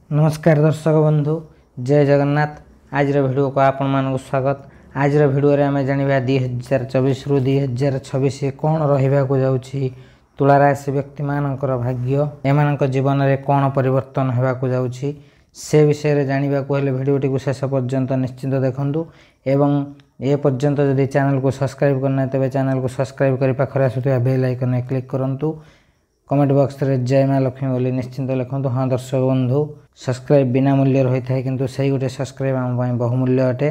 नमस्कार दर्शक बंधु जय जगन्नाथ। आज वीडियो को आपण मानक स्वागत। आज वीडियो रे आम जाना 2024 रु 2026 कौन रहा जाऊँगी तुला राशि व्यक्ति मानकर भाग्य एम जीवन में कौन परिवर्तन होगा जाऊँगी से विषय जानवा हेल्ले भिडटी को शेष पर्यंत निश्चिंत देखूँ एवं ए पर्यंत जदि चैनल को सब्सक्राइब करना तेज चैनल को सब्सक्राइब कर पाखे आसुवा बेल आइकन क्लिक करूँ। कमेंट बॉक्स रे जय माँ लक्ष्मी बोली निश्चिंत लिखुँ। हाँ दर्शक बंधु सब्सक्राइब बिना मूल्य रही है किंतु सही गोटे सब्सक्राइब आम बहुमूल्य अटे।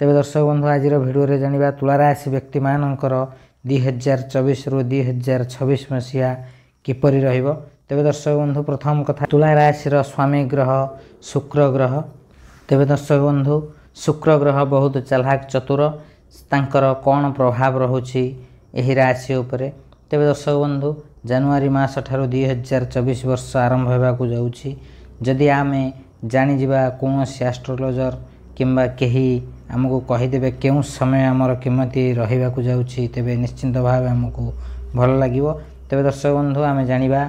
तेज दर्शक बंधु आज भिडियो जाना तुला राशि व्यक्ति मानकर 2024 रु 2026 मसीहा किपर तेज दर्शक बंधु प्रथम कथा तुला राशि स्वामी ग्रह शुक्र ग्रह। तेज दर्शक बंधु शुक्र ग्रह बहुत चालाक चतुर तांकर कौन प्रभाव रोचे यही राशि उपरे। तेज दर्शक बंधु जनवरी मास ठारू 2024 वर्ष आरंभ होगा जाऊँगी। जदि आम जाणीजा कौन एस्ट्रोलोजर किंबा कहीं आमको कहीदेवे क्यों समय आमर केमती रहा जाऊँगी तेरे निश्चिंत भाव आमको भल लगे। तेज दर्शक बंधु आम जाना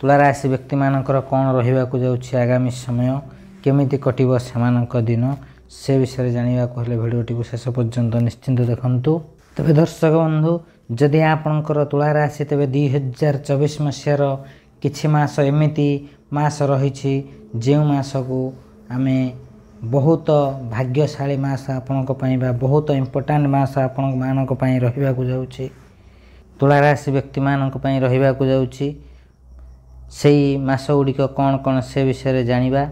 तुला राशि व्यक्ति मानकर कौन रहा जाऊँगी आगामी समय केमिति कटिब से दिन से विषय जानवा हेल्ले भिडटी को शेष पर्यंत निश्चिंत देखूँ। तेज दर्शक बंधु जदि आपणकर तुला राशि तेज 2024 मसीहार किछि मास एमिति मास रही जो मास को आम बहुत भाग्यशाली मास आपण बहुत इम्पोर्टाट मास आपण मानक रहा जाऊँगी तुला राशि व्यक्ति मानक रहा जाऊँगी से मास गुड़िक कौन कौन से विषय जाना।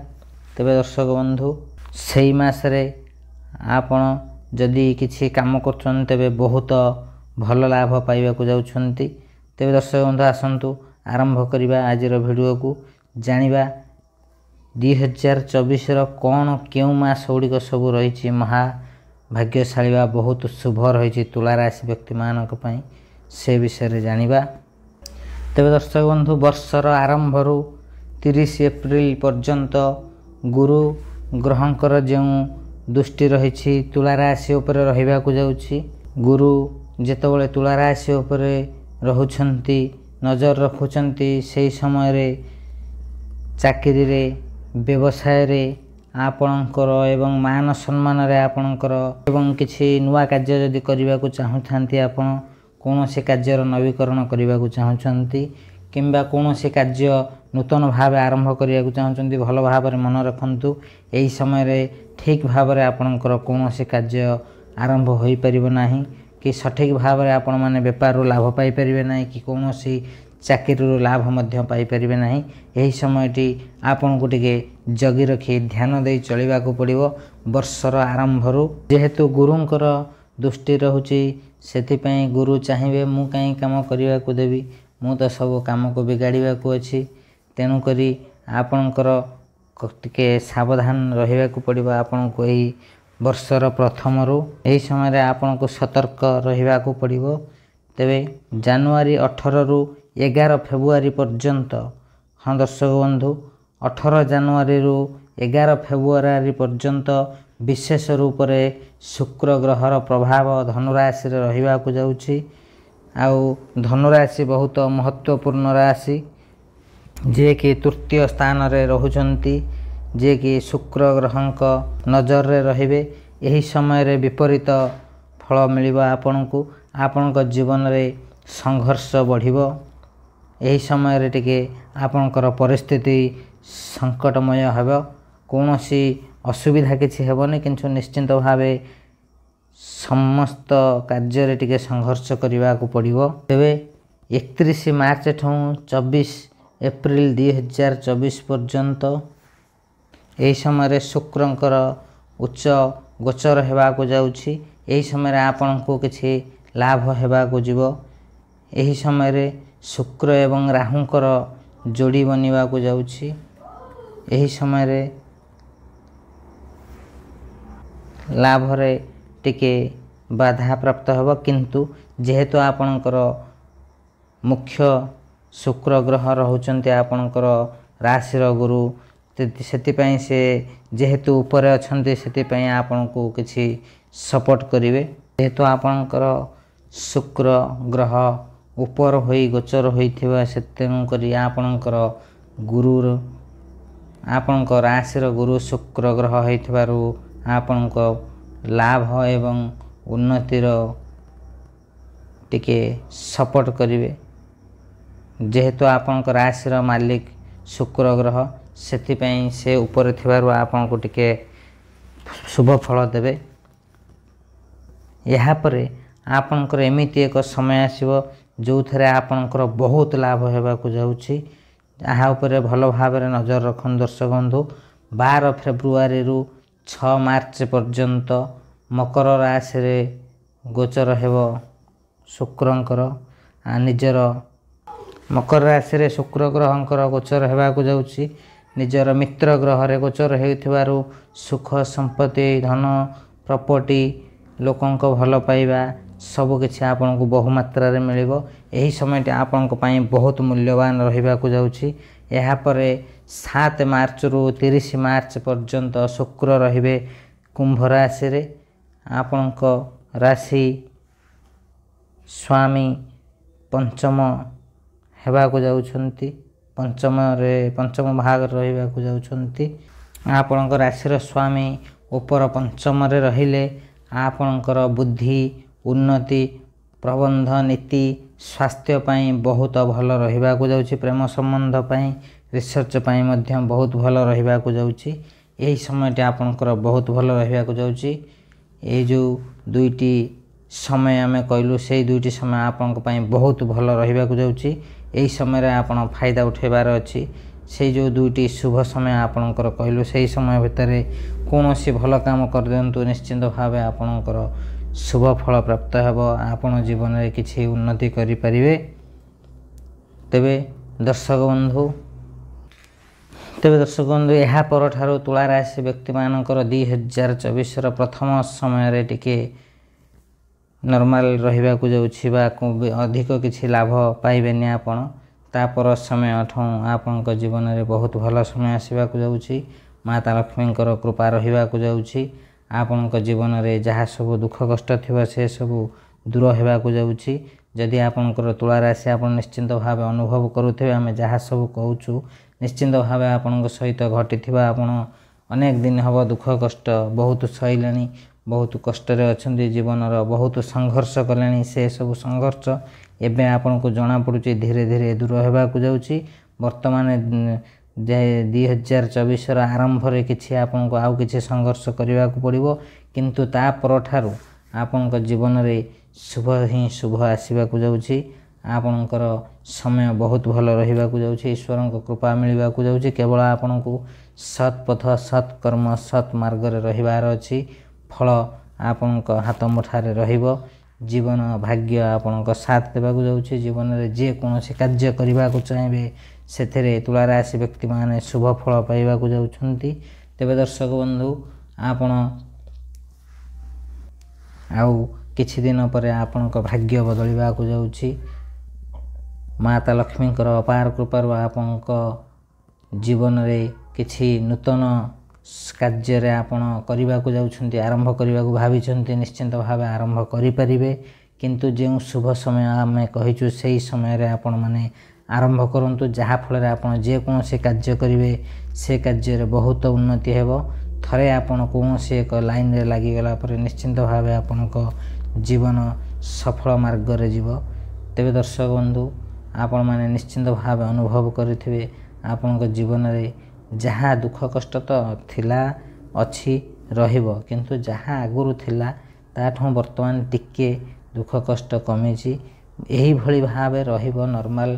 तेज दर्शक बंधु से मासरे आपण जदि किछि काम कर तेबे बहुत भल लाभ पाइबा जाउछंती। तेज दर्शक बंधु आसतु आरंभ करवा आज भिडियो को जानिबा 2024 कौन क्यों मास गुड़िक सब रही महाभाग्यशाली बहुत शुभ रही तुला राशि व्यक्ति मानक से विषय जानिबा। तेज दर्शक बंधु वर्षर आरंभ 30 एप्रिल पर्यंत गुरु ग्रहंकर जो दृष्टि रही तुला राशि उपर रहा जाऊँगी। गुरु जेतबले तुला राशि उपरे रहुछंती नजर रखुचंती से समय चाकरी रे व्यवसाय रे आपणकर एवं मान सम्मान रे आपणकर एवं किछि नुआ कार्य जदि करबा को चाहुथांती आपण कोनोसी कार्यर नवीकरण करबा को चाहुचंती किंबा कोनोसी कार्य नूतन भाव आरंभ करबा को चाहुचंती भल भाव रे मन रखंतु। एही समय रे ठीक भाव रे आपणकर कोनोसी कार्य आरंभ होई परिबो नाही कि सठिक भाव में आपण मैंने बेपार लाभ पाइपर ना कि कौन चाकरी लाभ पाइपर ना। यही समयटी आपण को टे जगी रखी ध्यान दे चलवा पड़ो। वर्षर आरंभ जेहेतु गुरुंकर दृष्टि रोचे से गुरु चाहिए मु कहीं काम करने को देवी मु तो सब कम को बिगाड़ा अच्छी तेणुक आपणकर टे सावधान रहा पड़ो। आपण को यही वर्षर प्रथम यही समय आपन को सतर्क रहा पड़ो। तेबे जनवरी 18 रु 11 फेब्रुआरी पर्यंत हाँ दर्शक बंधु 18 जनवरी रु 11 फेब्रुआरी पर्यंत विशेष रूप से शुक्र ग्रहर प्रभाव धनुराशि रहा जाऊँगी। आउ धनुराशि बहुत महत्वपूर्ण राशि जे कि तृतीय स्थान रे रहुचंती जे कि शुक्र ग्रहंक नजर रे रहिबे। यही समय रे विपरीत फल मिलिबा आपनकु आपनक जीवन रे संघर्ष बढ़िबो। यही समय रे टिके आपनकर परिस्थिति संकटमय हेबो कोनोसी असुविधा किछि हेबोनी किंतु निश्चिंत भावे समस्त कार्य रे टिके संघर्ष करबा को पड़िबो। तेबे 31 मार्च ठू 24 एप्रिल 2024 पर्यंत यही समय शुक्रंकर उच्च गोचर होगा जाऊँगी। यही समय आपण को किसी लाभ होगा जीव। यही समय शुक्र एवं राहुंकर जोड़ी बनवा जाऊँगी। यही समय लाभ रे टिके बाधा प्राप्त होब किंतु जेहेतु आपणकर मुख्य शुक्र ग्रह रहउचंती आपणकर राशिर गुरु से जेहेतु ऊपर अच्छे से आपण को किसी सपोर्ट करेंगे। जेहेतु आपणकर शुक्र ग्रह ऊपर हो गोचर होता से तेणुक आपणकर गुरु ଆପଣଙ୍କ ରାଶିର ଗୁରୁ ଶୁକ୍ର ଗ୍ରହ ହୋଇଥିବାରୁ ଆପଣଙ୍କ ଲାଭ ଏବଂ ଉନ୍ନତିର ଟିକେ ସପୋର୍ଟ କରିବେ। ଯେହେତୁ ଆପଣଙ୍କ ରାଶିର ମାଲିକ ଶୁକ୍ର ଗ୍ରହ, ସେଥିପାଇଁ ସେ ଉପରେ ଥିବାରୁ ଆପଣଙ୍କୁ ଟିକେ ଶୁଭ ଫଳ ଦେବେ। ଏହାପରେ ଆପଣଙ୍କର ଏମିତି ଏକ ସମୟ ଆସିବ ଯେଉଁଥିରେ ଆପଣଙ୍କର ବହୁତ ଲାଭ ହେବାକୁ ଯାଉଛି। ଏହା ଉପରେ ଭଲ ଭାବରେ ନଜର ରଖନ୍ତୁ ଦର୍ଶକ ବନ୍ଧୁ। 12 ଫେବୃଆରୀରୁ 6 ମାର୍ଚ୍ଚ ପର୍ଯ୍ୟନ୍ତ ମକର ରାଶିରେ ଗୋଚର ହେବ ଶୁକ୍ରଙ୍କର। ନିଜର ମକର ରାଶିରେ ଶୁକ୍ର ଗ୍ରହଙ୍କର ଗୋଚର ହେବାକୁ ଯାଉଛି। ନିଜର ମିତ୍ର ଗ୍ରହରେ ଗୋଚର ହେଉଥିବାରୁ ସୁଖ ସମ୍ପତ୍ତି, ଧନ, ପ୍ରପର୍ଟି, ଲୋକଙ୍କ ଭଲ ପାଇବା ସବୁକିଛି ଆପଣଙ୍କୁ ବହୁମାତ୍ରାରେ ମିଳିବ। ଏହି ସମୟଟି ଆପଣଙ୍କ ପାଇଁ ବହୁତ ମୂଲ୍ୟବାନ ରହିବାକୁ ଯାଉଛି। ଏହାପରେ 7 ମାର୍ଚ୍ଚରୁ 30 ମାର୍ଚ୍ଚ ପର୍ଯ୍ୟନ୍ତ ଶୁକ୍ର ରହିବେ କୁମ୍ଭ ରାଶିରେ। ଆପଣଙ୍କ ରାଶି ସ୍ୱାମୀ ପଞ୍ଚମ ହେବାକୁ ଯାଉଛନ୍ତି, ପଞ୍ଚମ ଭାଗରେ ରହିବାକୁ ଯାଉଛନ୍ତି। ଆପଣଙ୍କ ରାଶିର ସ୍ୱାମୀ ଉପର ପଞ୍ଚମରେ ରହିଲେ ଆପଣଙ୍କର ବୁଦ୍ଧି, ଉନ୍ନତି, ପ୍ରବନ୍ଧ, ନୀତି, ସ୍ୱାସ୍ଥ୍ୟ ପାଇଁ ବହୁତ ଭଲ ରହିବାକୁ ଯାଉଛି। ପ୍ରେମ ସମ୍ବନ୍ଧ ପାଇଁ, ରିସର୍ଚ୍ଚ ପାଇଁ ମଧ୍ୟ ବହୁତ ଭଲ ରହିବାକୁ ଯାଉଛି। ଏହି ସମୟଟି ଆପଣଙ୍କର ବହୁତ ଭଲ ରହିବାକୁ ଯାଉଛି। ଏଇ ଯେଉଁ ଦୁଇଟି ସମୟ ଆମେ କହିଲୁ, ସେଇ ଦୁଇଟି ସମୟ ଆପଣଙ୍କ ପାଇଁ ବହୁତ ଭଲ ରହିବାକୁ ଯାଉଛି। ଏହି ସମୟରେ ଆପଣ ଫାଇଦା ଉଠାଇବାର ଅଛି। ସେଇ ଯେଉଁ ଦୁଇଟି ଶୁଭ ସମୟ ଆପଣଙ୍କର କହିଲୁ, ସେହି ସମୟ ଭିତରେ କୌଣସି ଭଲ କାମ କରିଦିଅନ୍ତୁ, ନିଶ୍ଚିନ୍ତ ଭାବେ ଆପଣଙ୍କର ଶୁଭ ଫଳ ପ୍ରାପ୍ତ ହେବ। ଆପଣ ଜୀବନରେ କିଛି ଉନ୍ନତି କରିପାରିବେ। ତେବେ ଦର୍ଶକ ବନ୍ଧୁ ଏହା ପରଠାରୁ ତୁଳା ରାଶି ବ୍ୟକ୍ତିମାନଙ୍କର 2024ର ପ୍ରଥମ ସମୟରେ ଟିକେ ନର୍ମାଲ ରହିବାକୁ ଯାଉଛି ବା ଅଧିକ କିଛି ଲାଭ ପାଇବେନି ଆପଣ। ତାପର ସମୟଠୁ ଆପଣଙ୍କ ଜୀବନରେ ବହୁତ ଭଲ ସମୟ ଆସିବାକୁ ଯାଉଛି। ମାତା ଲକ୍ଷ୍ମୀଙ୍କର କୃପା ରହିବାକୁ ଯାଉଛି। ଆପଣଙ୍କ ଜୀବନରେ ଯାହା ସବୁ ଦୁଃଖ କଷ୍ଟ ଥିବ ସେସବୁ ଦୂର ହେବାକୁ ଯାଉଛି। ଯଦି ଆପଣଙ୍କର ତୁଳା ରାଶି, ଆପଣ ନିଶ୍ଚିନ୍ତ ଭାବେ ଅନୁଭବ କରୁଥିବେ ଆମେ ଯାହା ସବୁ କହୁଛୁ ନିଶ୍ଚିନ୍ତ ଭାବେ ଆପଣଙ୍କ ସହିତ ଘଟିଥିବା। ଆପଣ ଅନେକ ଦିନ ହେବ ଦୁଃଖ କଷ୍ଟ ବହୁତ ସହିଲେଣି, ବହୁତ କଷ୍ଟରେ ଅଛନ୍ତି, ଜୀବନର ବହୁତ ସଂଘର୍ଷ କଲେଣି। ସେସବୁ ସଂଘର୍ଷ ଏବେ ଆପଣଙ୍କୁ ଜଣାପଡ଼ୁଛି ଧୀରେ ଧୀରେ ଦୂର ହେବାକୁ ଯାଉଛି। ବର୍ତ୍ତମାନ 2024ର ଆରମ୍ଭରେ କିଛି ଆପଣଙ୍କୁ ଆଉ କିଛି ସଂଘର୍ଷ କରିବାକୁ ପଡ଼ିବ, କିନ୍ତୁ ତା ପରଠାରୁ ଆପଣଙ୍କ ଜୀବନରେ ଶୁଭ ହିଁ ଶୁଭ ଆସିବାକୁ ଯାଉଛି। ଆପଣଙ୍କର ସମୟ ବହୁତ ଭଲ ରହିବାକୁ ଯାଉଛି। ଈଶ୍ୱରଙ୍କ କୃପା ମିଳିବାକୁ ଯାଉଛି। କେବଳ ଆପଣଙ୍କୁ ସତ୍ ପଥ, ସତ୍ କର୍ମ, ସତ୍ ମାର୍ଗରେ ରହିବାର ଅଛି। ଫଳ ଆପଣଙ୍କ ହାତ ମୁଠାରେ ରହିବ। ଜୀବନ ଭାଗ୍ୟ ଆପଣଙ୍କ ସାଥ ଦେବାକୁ ଯାଉଛି। ଜୀବନରେ ଯେକୌଣସି କାର୍ଯ୍ୟ କରିବାକୁ ଚାହିଁବେ ସେଥିରେ ତୁଳା ରାଶି ବ୍ୟକ୍ତିମାନେ ଶୁଭ ଫଳ ପାଇବାକୁ ଯାଉଛନ୍ତି। ତେବେ ଦର୍ଶକ ବନ୍ଧୁ, ଆପଣ ଆଉ କିଛି ଦିନ ପରେ ଆପଣଙ୍କ ଭାଗ୍ୟ ବଦଳିବାକୁ ଯାଉଛି। ମାତା ଲକ୍ଷ୍ମୀଙ୍କର ଅପାର କୃପାରୁ ଆପଣଙ୍କ ଜୀବନରେ କିଛି ନୂତନ କାର୍ଯ୍ୟରେ ଆପଣ କରିବାକୁ ଯାଉଛନ୍ତି, ଆରମ୍ଭ କରିବାକୁ ଭାବିଛନ୍ତି, ନିଶ୍ଚିନ୍ତ ଭାବେ ଆରମ୍ଭ କରିପାରିବେ। କିନ୍ତୁ ଯେଉଁ ଶୁଭ ସମୟ ଆମେ କହିଛୁ ସେହି ସମୟରେ ଆପଣମାନେ ଆରମ୍ଭ କରନ୍ତୁ, ଯାହାଫଳରେ ଆପଣ ଯେକୌଣସି କାର୍ଯ୍ୟ କରିବେ ସେ କାର୍ଯ୍ୟରେ ବହୁତ ଉନ୍ନତି ହେବ। ଥରେ ଆପଣ କୌଣସି ଏକ ଲାଇନରେ ଲାଗିଗଲା ପରେ ନିଶ୍ଚିନ୍ତ ଭାବେ ଆପଣଙ୍କ ଜୀବନ ସଫଳ ମାର୍ଗରେ ଯିବ। ତେବେ ଦର୍ଶକ ବନ୍ଧୁ, ଆପଣମାନେ ନିଶ୍ଚିନ୍ତ ଭାବେ ଅନୁଭବ କରିଥିବେ ଆପଣଙ୍କ ଜୀବନରେ ଯାହା ଦୁଃଖ କଷ୍ଟ ତ ଥିଲା, ଅଛି, ରହିବ, କିନ୍ତୁ ଯାହା ଆଗରୁ ଥିଲା ତାଠୁ ବର୍ତ୍ତମାନ ଟିକେ ଦୁଃଖ କଷ୍ଟ କମିଛି। ଏହିଭଳି ଭାବେ ରହିବ ନର୍ମାଲ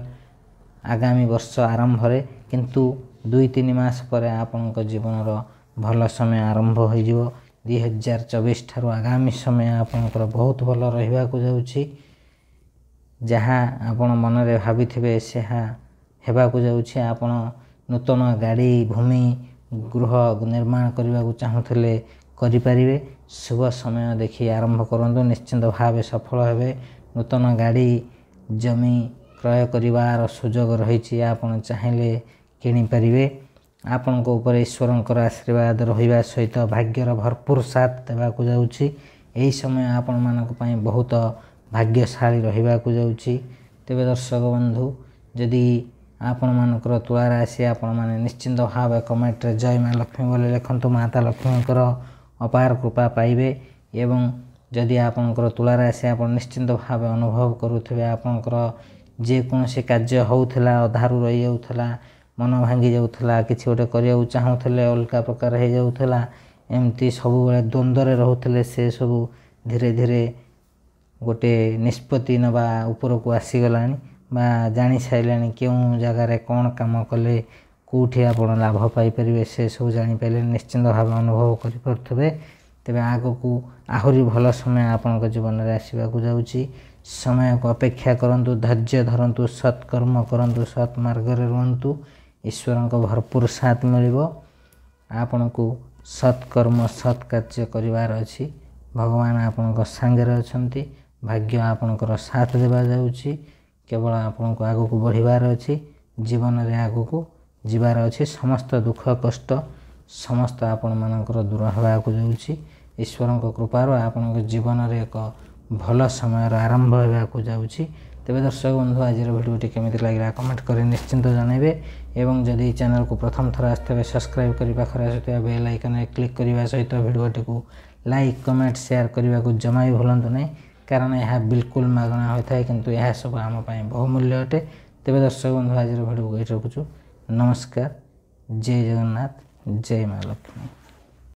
ଆଗାମୀ ବର୍ଷ ଆରମ୍ଭରେ, କିନ୍ତୁ 2-3 ମାସ ପରେ ଆପଣଙ୍କ ଜୀବନର ଭଲ ସମୟ ଆରମ୍ଭ ହୋଇଯିବ। 2024 ଠାରୁ ଆଗାମୀ ସମୟ ଆପଣଙ୍କର ବହୁତ ଭଲ ରହିବାକୁ ଯାଉଛି। ଯାହା ଆପଣ ମନରେ ଭାବିଥିବେ ସେହା ହେବାକୁ ଯାଉଛି। ଆପଣ ନୂତନ ଗାଡ଼ି, ଭୂମି, ଗୃହ ନିର୍ମାଣ କରିବାକୁ ଚାହୁଁଥିଲେ କରିପାରିବେ। ଶୁଭ ସମୟ ଦେଖି ଆରମ୍ଭ କରନ୍ତୁ, ନିଶ୍ଚିନ୍ତ ଭାବେ ସଫଳ ହେବେ। ନୂତନ ଗାଡ଼ି, ଜମି କ୍ରୟ କରିବାର ସୁଯୋଗ ରହିଛି। ଆପଣ ଚାହିଁଲେ କିଣିପାରିବେ। ଆପଣଙ୍କ ଉପରେ ଈଶ୍ୱରଙ୍କର ଆଶୀର୍ବାଦ ରହିବା ସହିତ ଭାଗ୍ୟର ଭରପୁର ସାଥ ଦେବାକୁ ଯାଉଛି। ଏହି ସମୟ ଆପଣମାନଙ୍କ ପାଇଁ ବହୁତ ଭାଗ୍ୟଶାଳୀ ରହିବାକୁ ଯାଉଛି। ତେବେ ଦର୍ଶକ ବନ୍ଧୁ, ଯଦି ଆପଣମାନଙ୍କର ତୁଳା ରାଶି ଆପଣମାନେ ନିଶ୍ଚିନ୍ତ ଭାବେ କମେଣ୍ଟରେ ଜୟ ମା ଲକ୍ଷ୍ମୀ ବୋଲି ଲେଖନ୍ତୁ। ମାତା ଲକ୍ଷ୍ମୀଙ୍କର ଅପାର କୃପା ପାଇବେ। ଏବଂ ଯଦି ଆପଣଙ୍କର ତୁଳା ରାଶି ଆପଣ ନିଶ୍ଚିନ୍ତ ଭାବେ ଅନୁଭବ କରୁଥିବେ ଆପଣଙ୍କର ଯେକୌଣସି କାର୍ଯ୍ୟ ହେଉଥିଲା ଅଧାରୁ ରହିଯାଉଥିଲା, ମନ ଭାଙ୍ଗି ଯାଉଥିଲା, କିଛି ଗୋଟେ କରିବାକୁ ଚାହୁଁଥିଲେ ଅଲଗା ପ୍ରକାର ହେଇଯାଉଥିଲା, ଏମିତି ସବୁବେଳେ ଦ୍ୱନ୍ଦ୍ୱରେ ରହୁଥିଲେ, ସେସବୁ ଧୀରେ ଧୀରେ ଗୋଟେ ନିଷ୍ପତ୍ତି ନେବା ଉପରକୁ ଆସିଗଲାଣି ବା ଜାଣିସାରିଲାଣି କେଉଁ ଜାଗାରେ କ'ଣ କାମ କଲେ କେଉଁଠି ଆପଣ ଲାଭ ପାଇପାରିବେ ସେସବୁ ଜାଣିପାରିଲେ ନିଶ୍ଚିନ୍ତ ଭାବେ ଅନୁଭବ କରିପାରୁଥିବେ। ତେବେ ଆଗକୁ ଆହୁରି ଭଲ ସମୟ ଆପଣଙ୍କ ଜୀବନରେ ଆସିବାକୁ ଯାଉଛି। ସମୟକୁ ଅପେକ୍ଷା କରନ୍ତୁ, ଧୈର୍ଯ୍ୟ ଧରନ୍ତୁ, ସତ୍କର୍ମ କରନ୍ତୁ, ସତ୍ ମାର୍ଗରେ ରୁହନ୍ତୁ। ଈଶ୍ୱରଙ୍କ ଭରପୁର ସାଥ ମିଳିବ। ଆପଣଙ୍କୁ ସତ୍କର୍ମ ସତ୍ କାର୍ଯ୍ୟ କରିବାର ଅଛି। ଭଗବାନ ଆପଣଙ୍କ ସାଙ୍ଗରେ ଅଛନ୍ତି। ଭାଗ୍ୟ ଆପଣଙ୍କର ସାଥ ଦେବା ଯାଉଛି। କେବଳ ଆପଣଙ୍କୁ ଆଗକୁ ବଢ଼ିବାର ଅଛି, ଜୀବନରେ ଆଗକୁ ଯିବାର ଅଛି। ସମସ୍ତ ଦୁଃଖ କଷ୍ଟ ସମସ୍ତ ଆପଣମାନଙ୍କର ଦୂର ହେବାକୁ ଯାଉଛି। ଈଶ୍ୱରଙ୍କ କୃପାରୁ ଆପଣଙ୍କ ଜୀବନରେ ଏକ ଭଲ ସମୟର ଆରମ୍ଭ ହେବାକୁ ଯାଉଛି। ତେବେ ଦର୍ଶକ ବନ୍ଧୁ ଆଜିର ଭିଡ଼ିଓଟି କେମିତି ଲାଗିଲା କମେଣ୍ଟ କରି ନିଶ୍ଚିନ୍ତ ଜଣାଇବେ। ଏବଂ ଯଦି ଏହି ଚ୍ୟାନେଲକୁ ପ୍ରଥମ ଥର ଆସିଥିବେ ସବସ୍କ୍ରାଇବ୍ କରି ପାଖରେ ଆସୁଥିବା ବେଲ୍ ଆଇକନରେ କ୍ଲିକ୍ କରିବା ସହିତ ଭିଡ଼ିଓଟିକୁ ଲାଇକ୍ କମେଣ୍ଟ ସେୟାର କରିବାକୁ ଜମା ବି ଭୁଲନ୍ତୁ ନାହିଁ, କାରଣ ଏହା ବିଲକୁଲ ମାଗଣା ହୋଇଥାଏ, କିନ୍ତୁ ଏହା ସବୁ ଆମ ପାଇଁ ବହୁମୂଲ୍ୟ ଅଟେ। ତେବେ ଦର୍ଶକ ବନ୍ଧୁ ଆଜିର ଭିଡ଼ିଓକୁ ଏଇଠି ରଖୁଛୁ। ନମସ୍କାର, ଜୟ ଜଗନ୍ନାଥ, ଜୟ ମା ଲକ୍ଷ୍ମୀ।